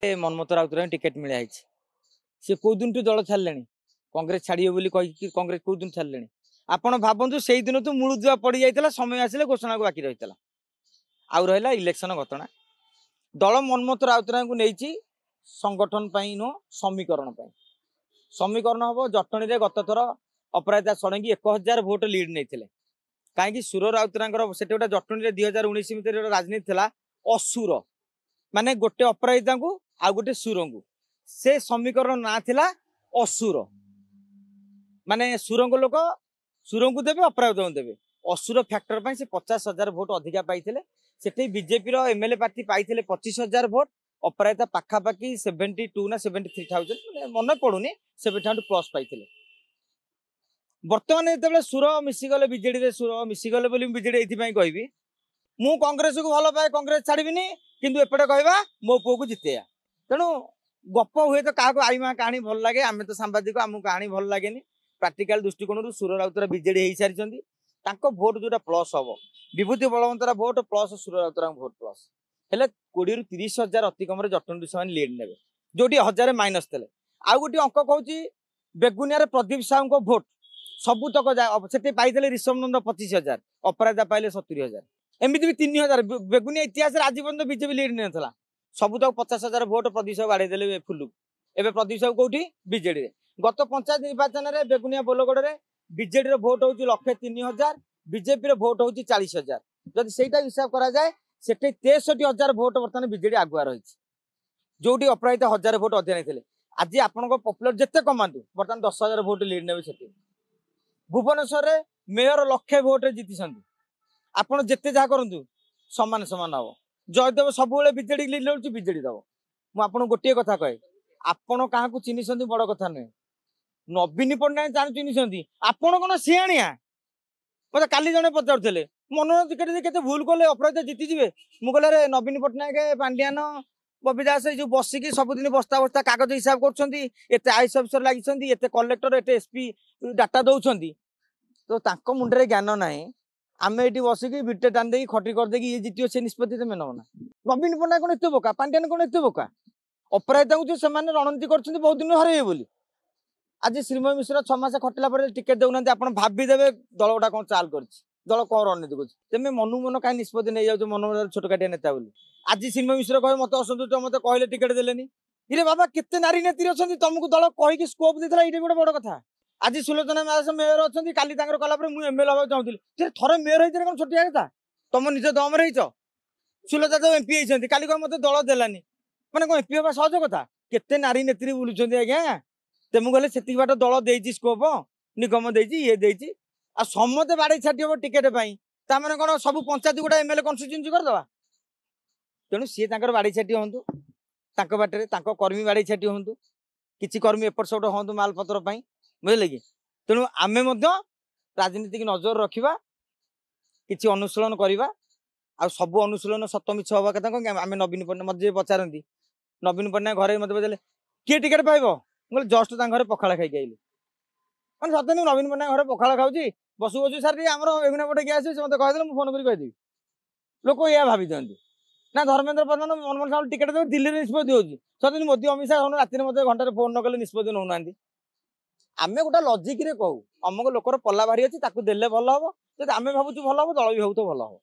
Manmohan Raut ticket मिले सी कौ दिन दल छाड़े कांग्रेस छाड़िए बोली कही कांग्रेस कौ दिन छाड़े आपण भावतु से दिन तो मूलुआ पड़ जाता समय आसिले घोषणा को बाकी रही आउ रहा इलेक्शन घटना दल मनमोहन राउत को नहीं संगठन नुह समीकरण समीकरण हम जटणी में गत थर अपराजिता षडंगी 1000 भोट लीड नहीं कहीं सुर राउत से गोटे जटणी में 2019 भितर राजनीति थी असुर माने गोटे अपराजिता को आ गोटे सुर को से समीकरण ना थिला असुर माने सुर लोक सुर को देवे अपराजिता को देवे असुर फैक्टर पर 50,000 भोट अधिका पाई से बीजेपी एमएलए पार्टी पाई 25,000 भोट अपराजिता पाखापाखि 72 ना 73,000 मन पड़ुनी 70 प्लस पाई बर्तमान जो सुर मिसीगले बीजेडी सुर मिसीगले बीजेडी ये कहबी मु कांग्रेस को भल पाए कांग्रेस छाड़बीनी किंतु एपटे कहवा मो पुओ को जितेया तेणु गप हुए तो क्या आई माँ कहानी भल लगे आम तो सांबादिक आमको कहानी भल लगे प्राक्टिकल दृष्टिकोण सुर राउतर बीजेडी हो सारी भोट जो प्लस हम विभूति बलवंतर भोट प्लस सुर राउतर भोट प्लस हेल्ले 20 ରୁ 30,000 अति कम जटणी से लीड ने जो 1000 माइनस थे आउ गोटे अंक कहूँ बेगुनिया प्रदीप साहू को भोट सबुतक से पाई ऋषभ नंद 25,000 अपराजिता पाइले 70,000 एमती भी 3,000 बेगुनिया इतिहास आज पर्यटन बीजेपी लीड नहीं था सबुतक 50,000 भोट प्रदीप साहू बाड़े फुलू एवं प्रदीप साहू कौटी बीजेडी गत पंचायत निर्वाचन में बेगुनिया बोलगड़ में बीजेडी भोट हूँ 1,03,000 बीजेपी भोट हूँ 40,000 जदि से हिसाब करा जाए से 63,000 भोट बर्तमान बीजेडी आगुआ रही जो अपराजिता 1000 भोट अधिक नहीं आज आपण पपुलर जिते कमातु बर्तमान 10,000 भोट लीड ने भुवनेश्वर मेयर 1,00,000 भोट जीति आपण जिते जहाँ करूँ सामान सामान हम जयदेव सब बीजेडी लीड लड़ुची बीजेडी दब मुझे गोटे कथा कहे आपण क्या चिन्ह बड़ कथा नुहे नवीन पट्टनायक जान चिन्ह आपण कौन सीआणिया मत काली जड़े पचारे मनोज के भूल कले अपराजिता जीतिजे मुझे नवीन पट्टनायक पांड्यान बबी दास जो बसिकी सबुदिन बस्ता बस्ता कागज हिसाब कर आईएएस अफिसर लगी कलेक्टर एत एसपी डाटा दौरान तो मुंडे ज्ञान ना आम ये बसिकी बिटे टाणी दे खटी करदे ये जीत से निष्पत्ति तुम नौ ना नवीन पट्टनायक कौन एत बोका पांड्यान कौन एत बोका अपराजिता को जो रणनीति कर बहुत दिन हर बोली आज श्रीमय मिश्र 6 मास खटिला टिकेट देना आप भावीदेवे दल गुटा कौन चाल कर दल कौन रणनीति कर मनु मन कहीं निष्पत्ति नहीं जाऊ मन छोट काटिया नेता बोली आज श्रीमय मिश्र कहे मत असंतुष्ट मत कहले टिकेट देलेनी इरे बाबा केते नारी नेत्री अच्छा तुमको दल कहीकि स्कोप देता ये गोटे बड़ कथा आज सुलोचना मास मेयर अच्छा काली कला मुझे एमएलए हाँ चाहूली थोड़े मेयर होती कौन छोटिया कथा तुम निज दम रही सुलोचना तो एमपी होती काली कह मत दल देलानी मैंने कौन एमपी हाँ सहज कथा केते नारी नेत्री बुलूं आज्ञा तेमु गले से बाट दल दे स्कोप निगम दे आ समते बाड़े छाटी हम टिकेट मैंने कौन सब पंचायत गुड़ा एमएलए कन्स्टिट्यूएंसी करदे तेणु सी बाड़ी छाटी हूँ बाटे कर्मी बाड़ी छाटी हूँ किसी कर्मी एपट सेपट हूँ मालपत्र बुझे कि तेणु आमे राजनीति की नजर रखा कि अनुशीलन करवा आ सब अनुशीलन सत मिछ हवा कथा आम नवीन पट्टनायक मत पचारती नवीन पट्टनायक घरे मत पचारे किए टिकेट पाइब मुझे जस्ट घर पखाड़ खाई आइली मैंने सत्य नवीन पट्टनायक घर पखाड़ खाऊँ बसु बसु सार आमर एमना पटे गैस मत कहदे मुझे फोन करदेवी लोक या भावी दिखती ना धर्मेंद्र प्रधान मनमोहन साहू टिकेट देवे दिल्ली में निष्पत्ति होती सत्य मोदी अमित शाह राति मत घंटे फोन न कले निष्पत्ति नौ ना आम गोटे लजिक कहू अमुक लोकर पल्ला भारी अच्छी देले भल हम जब आम भावुँ भल हम दल भी भावुँ भल हम